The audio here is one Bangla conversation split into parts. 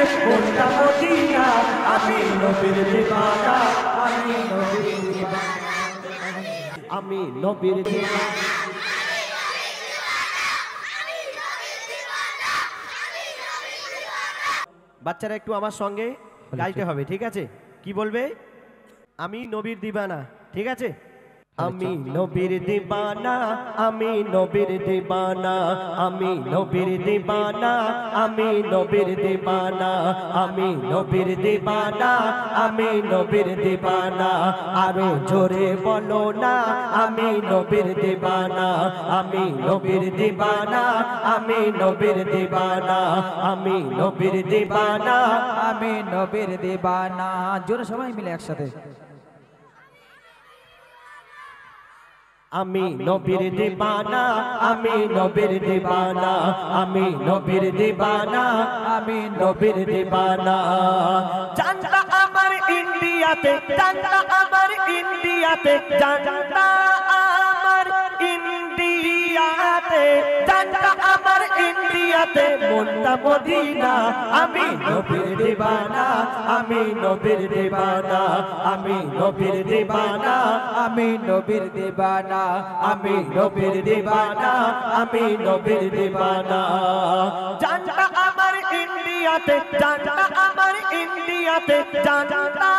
আছে মনটা মদিনা আমি নবীর দিবানা আমি নবীর দিবানা আমি নবীর দিবানা বাচ্চারা একটু আমার সঙ্গে গাইতে হবে ঠিক আছে কি বলবে আমি নবীর দিবানা ঠিক আছে আমি নবীর দিবানা আমি নবীর দিবানা আমি নবীর দিবানা আমি নবীর দিবানা আমি নবীর দিবানা আমি নবীর দিবানা আরো জোরে বলো না আমি নবীর দিবানা আমি নবীর দিবানা আমি নবীর দিবানা আমি নবীর দিবানা আমি নবীর দিবানা জোরে সবাই মিলে একসাথে আমি নবীর দিবানা আমি নবীর দিবানা আমি নবীর দিবানা আমি নবীর দিবানা জানতা আমার ইন্ডিয়াতে জানতা আমার ইন্ডিয়াতে জানতা আমার ইন্ডিয়াতে জানতা আমার ইন্ডিয়াতে মনটা মদিনা আমি নবীর দিবানা আমি নবীর দিবানা আমি নবীর দিবানা আমি নবীর দিবানা আমি নবীর দিবানা আমি নবীর দিবানা জানতা আমার ইন্ডিয়াতে জানতা আমার ইন্ডিয়াতে জানতা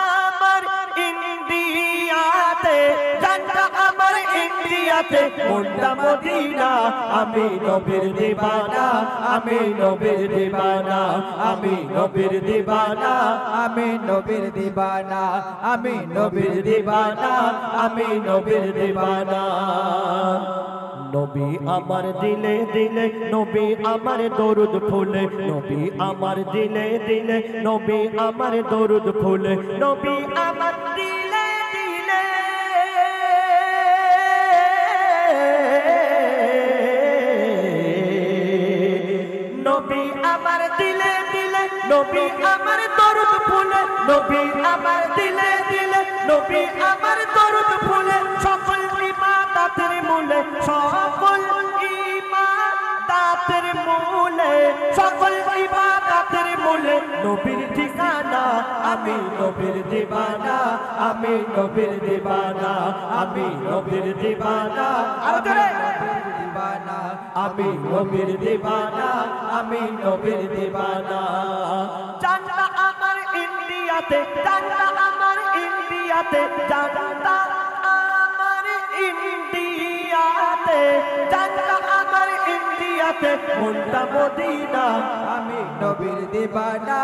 আমার ইন্ডিয়াতে জানতা আমার ইন্ডিয়াতে মনটা মদিনা আমি নবীর দিবানা আমি নবীর দিবানা আমি নবীর দিবানা আমি নবীর দিবানা আমি নবীর দিবানা আমি নবীর দিবানা নবী আমার দিলে দিলে নবী আমার দরুদ ফুলে নবী আমার দিলে দিলে নবী আমার দরুদ ফুলে নবী আমার দিলে দিলে নবী আমার দিলে দিলে নবী আমার দরুদ ফুলে নবী আমার দিলে দিলে নবী আমার দরুদ ফুলে সকল ইবাদতের মূলে সকল ইবাদতের মূলে সকল ইবাদতের মূলে নবীর ঠিকানা আমি নবীর দিবানা আমি নবীর দিবানা আমি নবীর দিবানা দিবানা আমি নবীর দিবানা আমি নবীর দিবানা জানতা আমার ইন্ডিয়াতে জানতা আমার ইন্ডিয়াতে জানতা আমার ইন্ডিয়াতে জানতা আমার ইন্ডিয়াতে মনটা মদিনা আমি নবীর দিবানা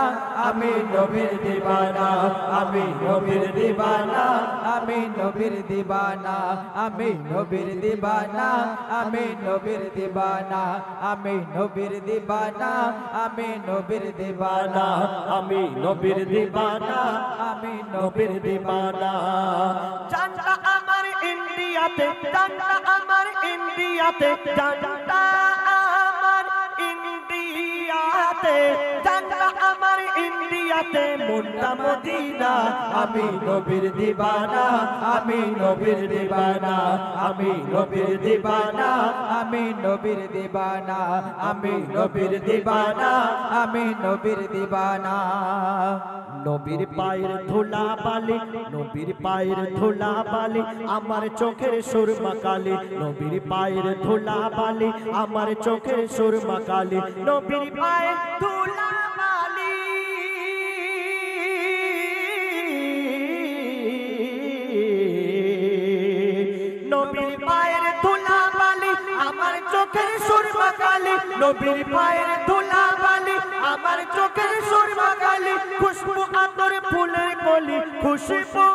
আমি নবীর দিবানা আমি নবীর দিবানা আমি নবীর দিবানা আমি নবীর দিবানা আমি নবীর দিবানা আমি নবীর দিবানা আমি নবীর দিবানা আমি নবীর দিবানা আমি নবীর দিবানা জানতা আমার ইন্ডিয়াতে জানতা আমার ইন্ডিয়াতে জানতা আমার ইন্ডিয়াতে জানতা আমার ইন্ডিয়াতে মনটা মদিনা আমি নবীর দিবানা আমি নবীর দিবানা আমি নবীর দিবানা আমি নবীর দিবানা আমি নবীর দিবানা আমি নবীর দিবানা নবীর পায়ের ধুলা বালি নবীর পায়ের ধুলা বালি আমার চোখের সুরমা কালি নবীর পায়ের ধুলা বালি আমার চোখের সুরমা কালি নবীর পায়ের ধুলা বালি নবীর পায়ের ধুলা বালি আমার চোখের সুরমা কালি নবীর পায়ের ধুলা বালি আমার চোখের সুরমা কালি খুশবু আতর ফুলের কলি খুশবু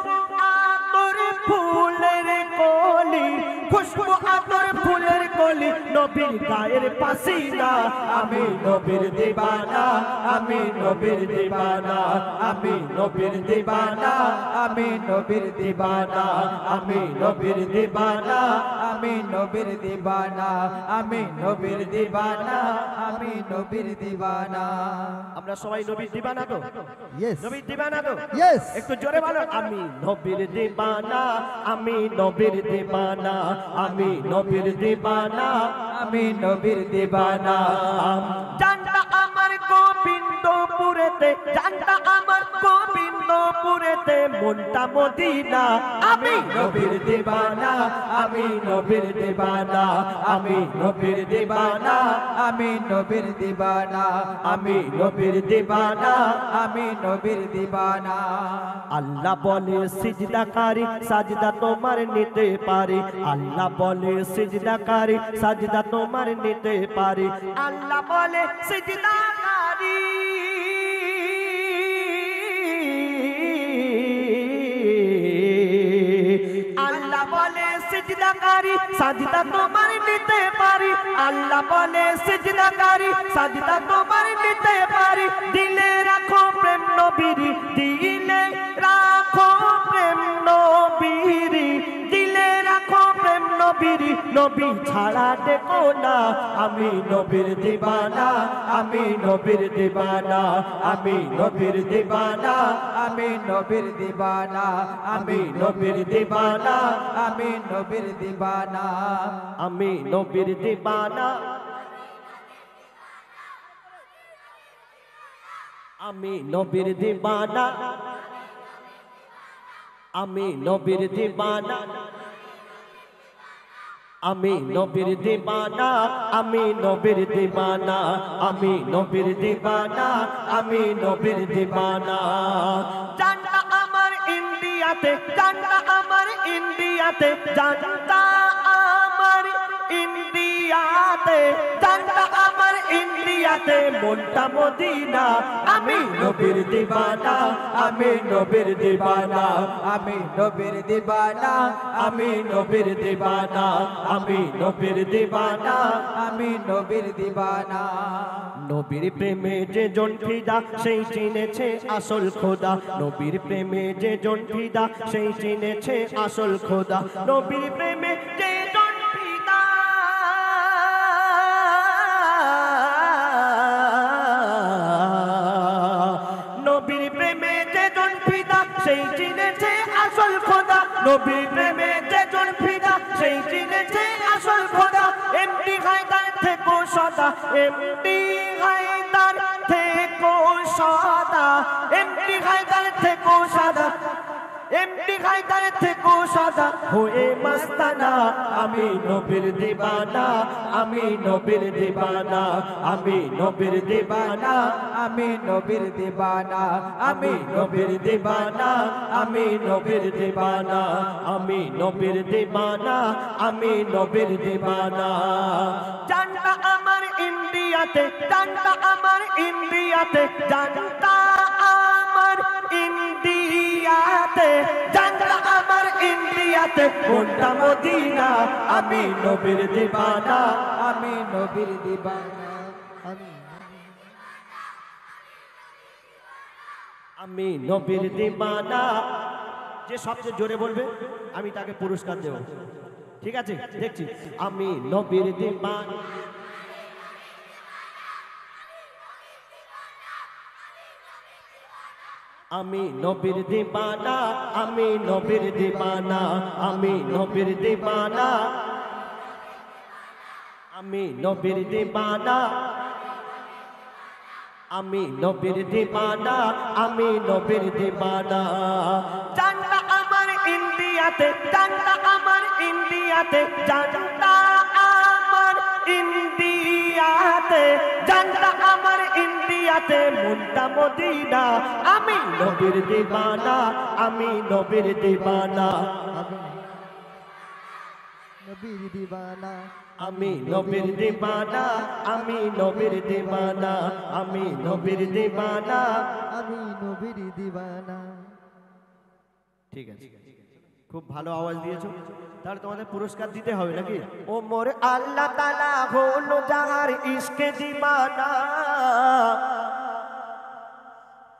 আতর ফুলের কলি খুশবু আতর ফুলের কলি নবীর গায়ের পাসিনা আমি নবীর দিবানা আমি নবীর দিবানা আমি নবীর দিবানা আমি নবীর দিবানা আমি নবীর দিবানা আমি নবীর দিবানা আমি নবীর দিবানা আমি নবীর দিবানা আমরা সবাই নবীর দিবানা তো ইয়েস নবীর দিবানা তো ইয়েস একটু জোরে বলো আমি নবীর দিবানা আমি নবীর দিবানা আমি নবীর দিবানা আমি নবীর দিবানা জানতা আমার গোবিন্দ গোবিন্দপুরেতে জানটা আমার গোবিন্দপুরেতে মনটা মদিনা আমি নবীর দিবানা আমি নবীর দিবানা আমি নবীর দিবানা আমি নবীর দিবানা আমি নবীর দিবানা আমি নবীর দিবানা আল্লাহ বলে সিজদাকারী সাজদা তোমার নিতে পারে আল্লাহ বলে সিজদাকারী সাজদা তোমার নিতে পারে আল্লাহ বলে সিজদাকারী আল্লাহ বলে সিজদাকারী সাজদা তোমার নিতে পারি আল্লাহ বলে সিজদাকারী সাজদা তোমার নিতে পারি দিলে রাখো প্রেম নবীরি দিলে রাখো প্রেম নবীরি দিলে রাখো প্রেম নবীরি নবী ছাড়া দেখো না আমি নবীর দিবানা আমি নবীর দিবানা আমি নবীর দিবানা আমি নবীর দিবানা আমি নবীর দিবানা আমি নবীর দিবানা আমি নবীর দিবানা আমি নবীর দিবানা আমি নবীর দিবানা আমি নবীর দিবানা আমি নবীর দিবানা আমি নবীর দিবানা আমি নবীর দিবানা জানটা আমার ইন্ডিয়াতে জানটা আমার ইন্ডিয়াতে জানটা আমার ইন্ডিয়াতে জানটা আমার ইন্ডিয়াতে মনটা মদিনা আমি নবীর দিবানা আমি নবীর দিবানা আমি নবীর দিবানা আমি নবীর দিবানা আমি নবীর দিবানা আমি নবীর দিবানা নবীর প্রেমে যে জন ফিদা সেই চিনেছে আসল খোদা নবীর প্রেমে যে জন ফিদা সেই চিনেছে আসল খোদা নবীর প্রেমে যে জন ফিদা নবীর প্রেমে যে জন ফিদা সেই চিনেছে আসল খোদা নবীর প্রেমে যে জন ফিদা সেই চিনেছে আসল খোদা এমডি হায়দার থেকো সদা এমডি হায়দার থেকো সদা এমডি হায়দার থেকো সদা এমডি হায়দার থেকো সদা হয়ে মস্তানা আমি নবীর দিবানা আমি নবীর দিবানা আমি নবীর দিবানা আমি নবীর দিবানা আমি নবীর দিবানা আমি নবীর দিবানা আমি নবীর দিবানা আমি নবীর দিবানা জানটা আমার ইন্ডিয়াতে জানটা আমার ইন্ডিয়াতে জানটা আমার ইন্ডিয়াতে জানটা আমার ইন্ডিয়াতে মনটা মদিনা আমি নবীর দিবানা আমি নবীর দিবানা আমি নবীর দিবানা যে সবচেয়ে জোরে বলবে আমি তাকে পুরস্কার দেব ঠিক আছে দেখছি আমি নবীর দিবানা আমি নবীর দিবানা আমি নবীর দিবানা আমি নবীর দিবানা আমি নবীর দিবানা আমি নবীর দিবানা আমি নবীর দিবানা জানটা আমার ইন্ডিয়াতে জানটা আমার ইন্ডিয়াতে জানটা আমার ইন্ডিয়াতে জানটা আমার ইন্ডিয়াতে মনটা মদিনা আমি নবীর দিবানা আমি নবীর দিবানা নবীর দিবানা আমি নবীর দিবানা আমি নবীর দিবানা আমি নবীর দিবানা আমি নবীর দিবানা ঠিক আছে খুব ভালো আওয়াজ দিয়েছো তাহলে তোমাদের পুরস্কার দিতে হবে নাকি ও মোর আল্লাহ তাআলা হলো যার ইশকে দিবানা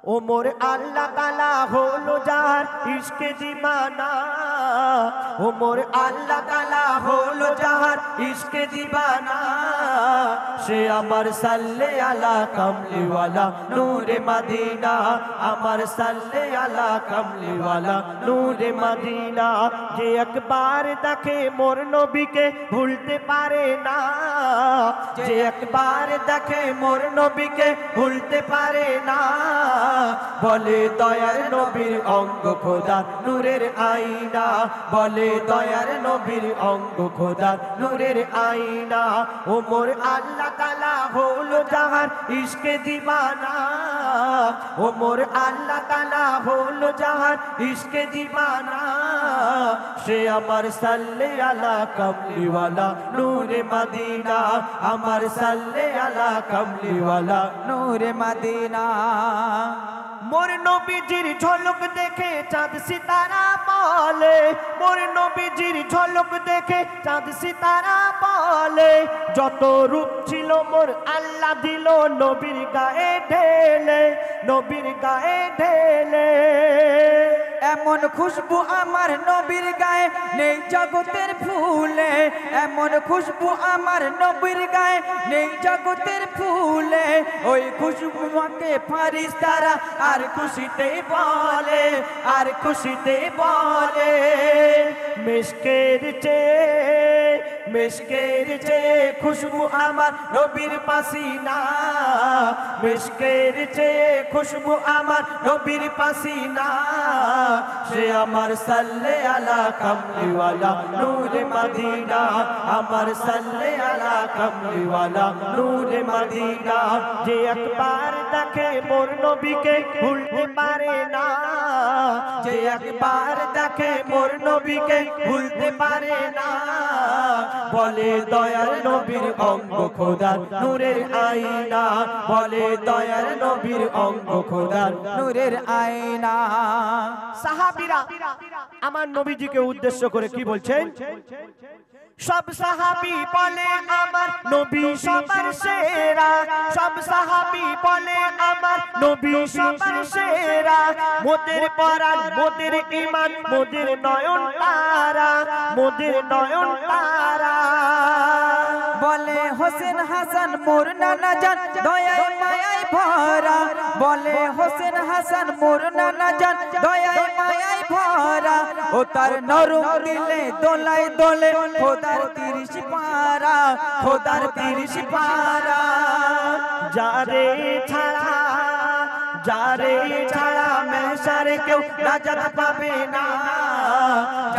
ও মোর আল্লাহ তাআলা হলো যার ইশকে দিবানা ও মোর আল্লাহ তাআলা হলো যার ইশকে দিবানা সে আমার সাল্লে আলা কামলিওয়ালা নূরে মদিনা আমার সাল্লে আলা কামলিওয়ালা নূরে মদিনা যে একবার দেখে মোর নবীকে ভুলতে পারে না যে একবার দেখে মোর নবীকে ভুলতে পারে না বলে দয়ার নবীর অঙ্গ খোদা নূরের আয়না বলে দয়ার নবীর অঙ্গ খোদা নূরের আয়না ও মোর আল্লাহ তাআলা হলো জাহান ইশকে দিবানা ও মোর আল্লাহ তাআলা হলো জাহান ইশকে দিবানা সে আমার সাল্লে আলা কামলিওয়ালা নূরে মদিনা আমার সাল্লে আলা কামলিওয়ালা নূরে মদিনা মোর নবীজির ঝলক দেখে চাঁদ সিতারা বলে মোর নবীজির ঝলক দেখে চাঁদ সিতারা বলে যত রূপ ছিল মোর আল্লাহ দিল নবীর গায়ে ঢেলে নবীর গায়ে ঢেলে এমন খুশবু আমার নবীর গায়ে নেই জগতের ফুলে এমন খুশবু আমার নবীর গায়ে নেই জগতের ফুলে ওই খুশবুকে ফারিস্তারা আর খুশিতে বলে আর খুশিতে বলে মিশকের চেয়ে খুশবু আমার নবীর পাসিনা মিশকের চেয়ে খুশবু আমার নবীর পাসিনা সে আমার সাল্লে আলা কামলিওয়ালা নূরে মদিনা আমার সাল্লে আলা কামলিওয়ালা নূরে মদিনা যে একবার দেখে মোর নবীকে ভুলতে পারে না যে একবার দেখে মোর নবীকে ভুলতে পারে না বলে দয়ার নবীর অঙ্গ খোদা নূরের আয়না বলে দয়ার নবীর অঙ্গ খোদা নূরের আয়না সাহাবীরা আমার নবীজিকে উদ্দেশ্য করে কি বলছেন সব সাহাবী বলে আমার নবী সবার সেরা সব সাহাবী বলে আমার নবী সবার সেরা মোদের পরাণ মোদের ঈমান মোদের নয়ন তারা মোদের নয়ন তারা বলে হোসেন হাসান মোর নানা জান দয়ায় মায়ায় ভরা বলে হোসেন হাসান মোর নানা জান দয়ায় মায়ায় ভরা ও তার নরম দিলে দোলায় দোলে খোদার 30 পারা খোদার 30 পারা যারে ছাড়া মেহশারে কেউ নাজাত পাবে না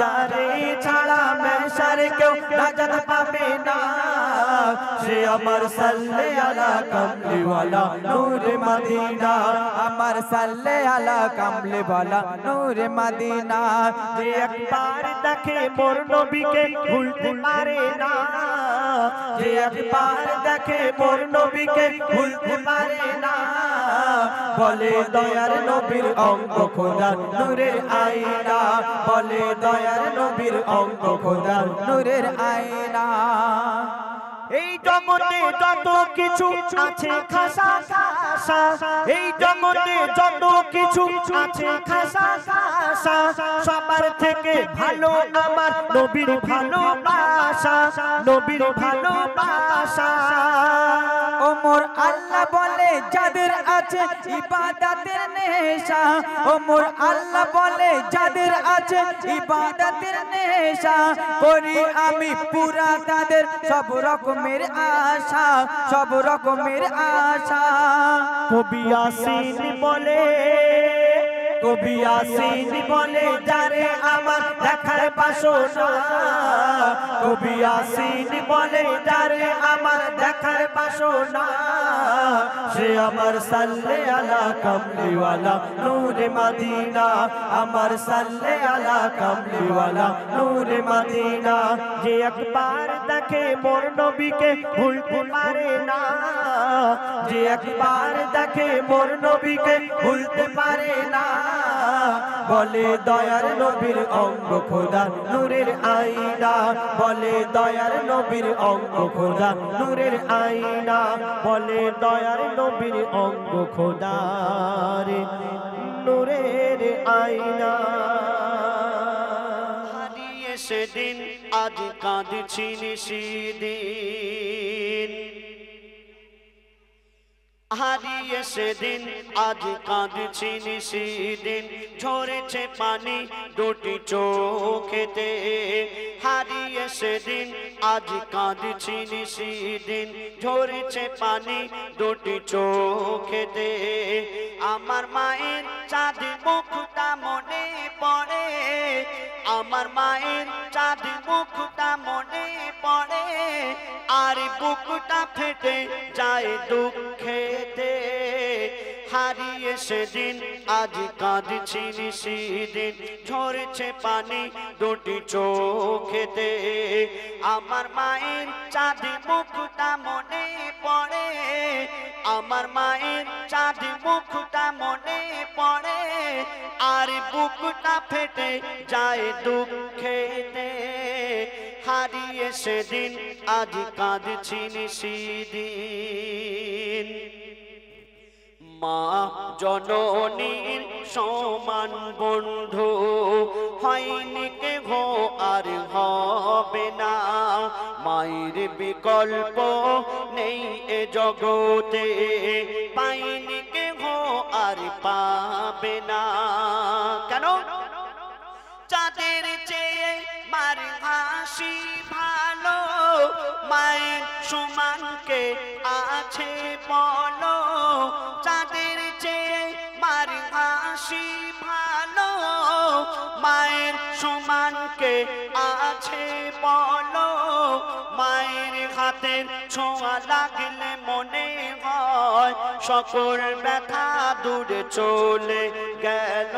যারে ছাড়া মেহশারে কেউ নাজাত পাবে না সে আমার সাল্লে আলা কামলিওয়ালা নূরে মদিনা আমার সাল্লে আলা কামলিওয়ালা নূরে মদিনা যে একবার দেখে মোর নবীকে ভুলতে পারে না যে একবার দেখে মোর নবীকে ভুলতে পারে না বলে দয়ার নবীর অঙ্গ খোদা নূরের আয়না বলে দয়ার নবীর অঙ্গ খোদা নূরের আয়না এই জগতে যত কিছু আছে খাসা খাসা এই জগতে যত কিছু আছে খাসা খাসা সবার থেকে ভালো আমার নবীর ভালোবাসা নবীর ভালোবাসা ও মোর আল্লাহ বলে যাদের আছে ইবাদতের নেশা ও মোর আল্লাহ বলে যাদের আছে ইবাদতের নেশা করি আমি পুরা তাদের সব রকমের আশা সব রকমের আশা কবি ইয়াসিন বলে যারে আমার দেখার বাসনা কবি ইয়াসিন বলে যারে আমার দেখার বাসনা সে আমার সাল্লে আলা কামলিওয়ালা নূরে মদিনা আমার সাল্লে আলা কামলিওয়ালা নূরে মদিনা যে একবার দেখে মোর নবীকে ভুলতে পারে না যে একবার দেখে মোর নবীকে ভুলতে পারে না বলে দয়ার নবীর অঙ্গ খোদা নূরের আয়না বলে দয়ার নবীর অঙ্গ খোদা নূরের আয়না বলে দয়ার নবীর অঙ্গ খোদা রে নূরের আয়না সেদিন আজ কাঁদছি সেদিন হারিয়ে সেদিন আজ কাঁদছি নিশিদিন ঝরেছে পানি দুটি চোখেতে হারিয়ে সেদিন আজ কাঁদছি নিশিদিন ঝরেছে পানি দুটি চোখেতে আমার মায়ের চাঁদ মুখটা মনে পড়ে আমার মায়ের চাঁদ মুখটা মনে পড়ে আর বুকটা ফেটে যায় দুঃখেতে হারিয়ে সেদিন আজ কাঁদছি নিশিদিন ঝরেছে পানি দুটি চোখেতে আমার মায়ের চাঁদ মুখটা মনে পড়ে আমার মায়ের চাঁদ মুখটা মনে পড়ে আর বুকটা ফেটে যায় দুঃখেতে হারিয়ে সেদিন আজ কাঁদছি নিশিদিন মা জননীর সমান বন্ধু হয়নি কেহ আর হবে না মায়ের বিকল্প নেই এ জগতে পাইনি কেহ আর পাবে না কেন চাঁদের চেয়ে মার হাসি ভালো মায়ের সমানকে আছে বলো চাঁদের চেয়ে মার হাসি ভালো মায়ের সমানকে আছে বলো মায়ের হাতের ছোঁয়া লাগলে মনে হয় সকল ব্যথা দূরে চলে গেল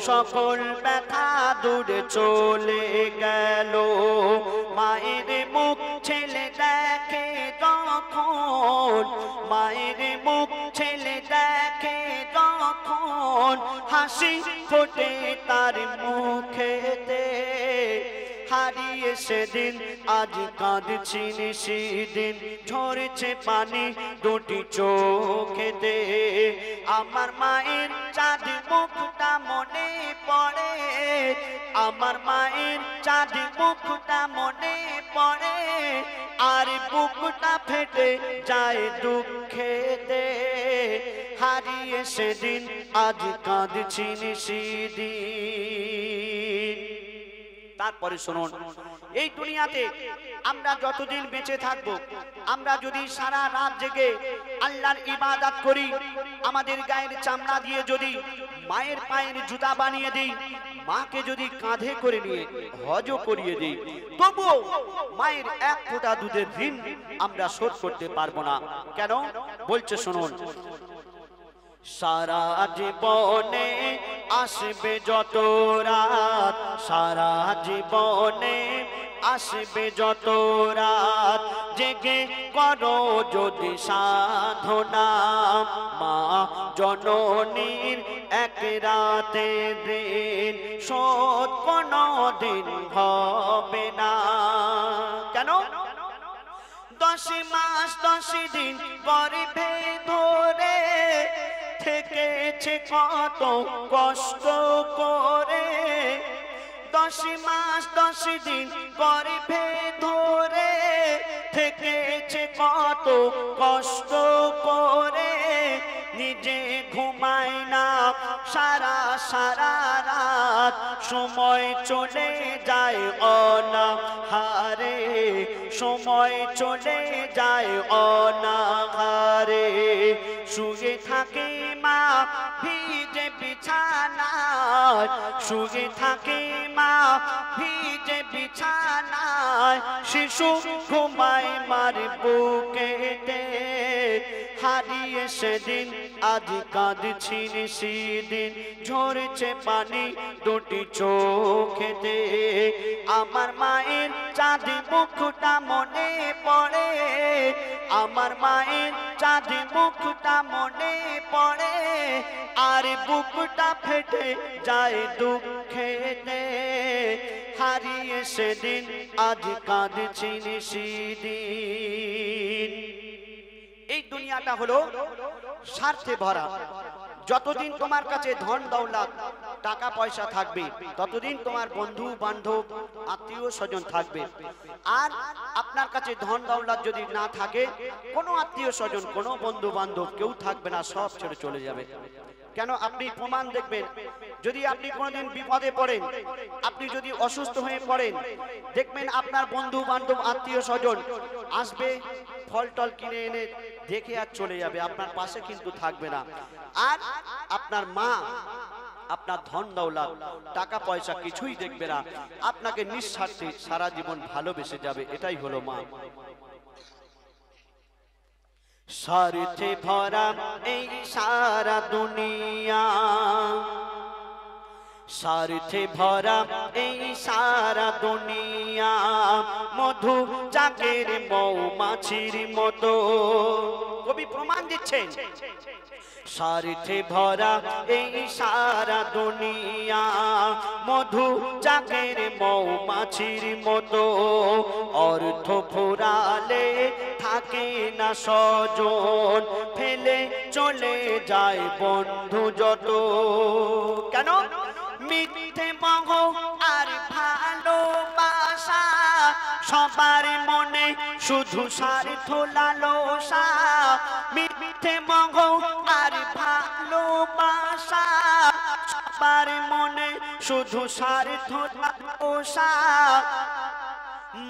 সকল ব্যথা দূরে চলে গেল মায়ের মুখ ছেলে দেখে যখন মায়ের মুখ ছেলে দেখে যখন হাসি ফোটে তার মুখেতে হারিয়ে সেদিন আজ কাঁদছি নিশিদিন ঝরেছে পানি দুটি চোখেতে আমার মায়ের চাঁদ মুখটা মনে পড়ে আমার মায়ের চাঁদ মুখটা মনে পড়ে আর বুকটা ফেটে যায় দুঃখেতে হারিয়ে সেদিন আজ কাঁদছি নিশিদিন তারপরে শুনুন এই দুনিয়াতে আমরা যতদিন বেঁচে থাকব আমরা যদি সারা রাত জেগে আল্লাহর ইবাদত করি আমাদের গায়ের চামড়া দিয়ে যদি মায়ের পায়ের জুতা বানিয়ে দিই মাকে যদি কাঁধে করে নিয়ে হজও করিয়ে দিই তবুও মায়ের এক ফোঁটা দুধের ঋণ আমরা শোধ করতে পারবো না কেন বলছে শুনুন সারা জীবনে আসবে যত রাত সারা জীবনে আসবে যত রাত জেগে করো যদি সাধনা মা জননীর এক রাতে দিন শোধ কোনো দিন হবে না কেন 10 মাস 10 দিন গর্ভে ধরে থেকেছে কত কষ্ট করে 10 মাস 10 দিন গর্ভে ধরে থেকেছে কত কষ্ট করে নিজে ঘুমায় না সারা সারা রাত সময় চলে যায় অনাহারে সময় চলে যায় অনাহারে শুয়ে থাকে মা ভিজে বিছানায় শুয়ে থাকে মা ভিজে বিছানায় শিশু ঘুমায় মার বুকেতে হারিয়ে সেদিন আজ কাঁদছি নিশিদিন ঝরেছে পানি দুটি চোখেতে আমার মায়ের চাঁদ মুখটা মনে পড়ে আমার মায়ের চাঁদ মুখটা মনে পড়ে আর বুকটা ফেটে যায় দুঃখেতে হারিয়ে সেদিন আজ কাঁদছি নিশিদিন এই দুনিয়াটা হলো স্বার্থে ভরা যতদিন তোমার কাছে ধন দৌলত টাকা পয়সা থাকবে ততদিন তোমার বন্ধু বান্ধব আত্মীয় স্বজন থাকবে। আর আপনার কাছে ধন দৌলত যদি না থাকে, কোনো আত্মীয় স্বজন কোনো বন্ধু বান্ধব কেউ থাকবে না, সব ছেড়ে চলে যাবে। কেন? আপনি প্রমাণ দেখবেন, যদি আপনি কোনোদিন বিপদে পড়েন, আপনি যদি অসুস্থ হয়ে পড়েন, দেখবেন আপনার বন্ধু বান্ধব আত্মীয় স্বজন আসবে, ফল টল কিনে এনে দেখে আর চলে যাবে, আপনার পাশে কিন্তু থাকবে না। আর আপনার মা আপনার ধন দৌলত টাকা পয়সা কিছুই দেখবে না, আপনাকে নিঃস্বার্থে সারা জীবন ভালোবেসে যাবে। এটাই হলো মা। স্বার্থে ভরা এই সারা দুনিয়া, স্বার্থে ভরা এই সারা দুনিয়া, মধু চাকের মৌমাছির মতো। কবি প্রমাণ দিচ্ছেন, স্বার্থে ভরা এই সারা দুনিয়া, মধু চাকের মৌমাছির মতো। অর্থ ফুরালে থাকে না স্বজন, ফেলে চলে যায় বন্ধু যত। কেন? মিথ্যে মোহ আর ভালোবাসা, সবার মনে শুধু স্বার্থ লালসা। মিথ্যে মোহ আর ভালোবাসা, সবার মনে শুধু স্বার্থ লালসা।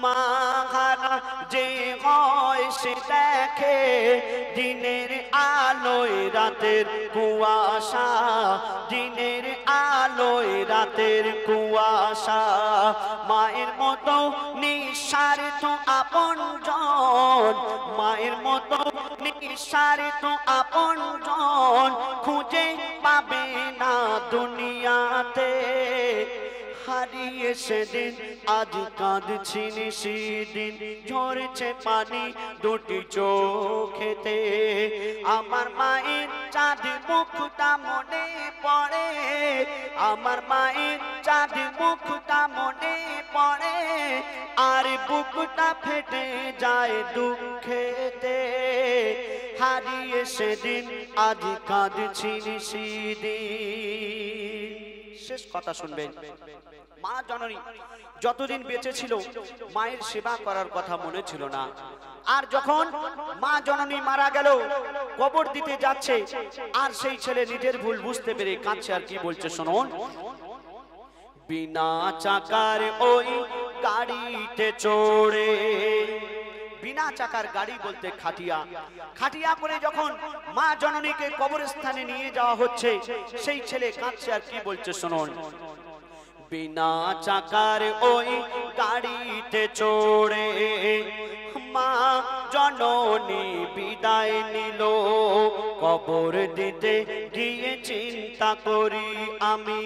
মাহারা যে হয় সে দেখে দিনের আলোয় রাতের কুয়াশা, দিনের আলোয় রাতের কুয়াশা। মায়ের মতো নিঃস্বার্থ আপনজন, মায়ের মতো নিঃস্বার্থ আপনজন খুঁজে পাবে না দুনিয়াতে। হারিয়ে সেদিন আজ কাঁদছি সেদিন, ঝরছে পানি দুটি চোখেতে। আমার মায়ের চাঁদ মুখটা মনে পড়ে, আমার মায়ের চাঁদ মুখটা মনে পড়ে। আর বুকটা ফেটে যায় দুঃখেতে। হারিয়ে সেদিন আজ কাঁদছি সেদিন। শেষ কথা শুনবেন, মা জননী যতদিন বেঁচে ছিল মায়ের সেবা করার কথা মনে ছিল না। আর যখন মা জননী মারা গেল, কবর দিতে যাচ্ছে, আর সেই ছেলে নিজের ভুল বুঝতে পেরে কাঁদছে। আর কি বলছে শুনুন, বিনা চাকার ওই গাড়িতে চড়ে, বিনা চাকার গাড়ি বলতে খাটিয়া, খাটিয়া করে যখন মা জননীকে কবরস্থানে নিয়ে যাওয়া হচ্ছে, সেই ছেলে কাঁদছে। আর কি বলছে শুনুন, বিনা চাকার ওই গাড়িতে চড়ে মা জননী বিদায় নিল। কবর দিতে গিয়ে চিন্তা করি আমি,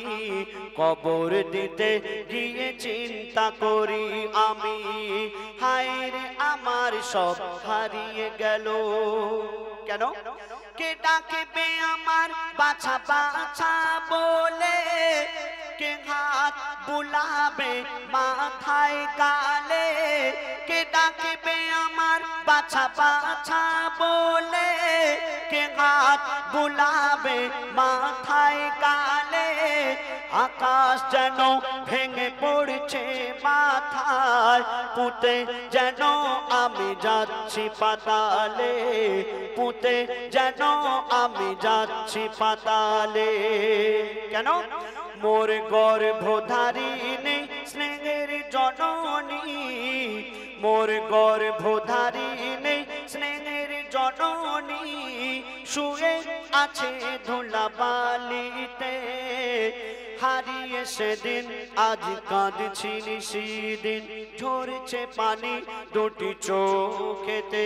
কবর দিতে গিয়ে চিন্তা করি আমি। হায় রে আমার সব হারিয়ে গেল। কেন? কে ডাকবে আমার বাছা বাছা বলে, কে হাত বুলাবে মাথায় গালে। কে ডাকবে আমার বাছা বাছা বলে, কে হাত বুলাবে মাথায় গালে। আকাশ যেন ভেঙে পড়ছে মাথায়, পুঁতে যেন আমি যাচ্ছি পাতালে, পুঁতে যেন আমি যাচ্ছি পাতালে। কেন? মোর গর্ভধারিণী স্নেহের জননী, মোর গর্ভধারিণী স্নেহের জননী শুয়ে আছে ধুলাবালিতে। হারিয়ে সেদিন আজ কাঁদছি সেদিন, ঝরছে পানি দুটি চোখেতে।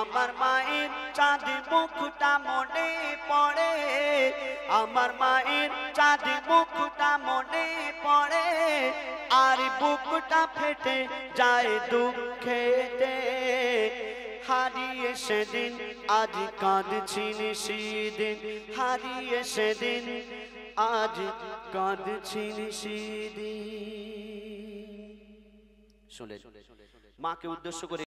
আমার মায়ের চাঁদ মুখটা মনে পড়ে, আমার মায়ের চাঁদ মুখটা মনে পড়ে। আর বুকটা ফেটে যায় দুঃখেতে। হারিয়ে সেদিন আজ কাঁদছি সেদিন, হারিয়ে সেদিন আজ কাঁদছি সেদিন। শুনলেন, মাকে উদ্দেশ্য করে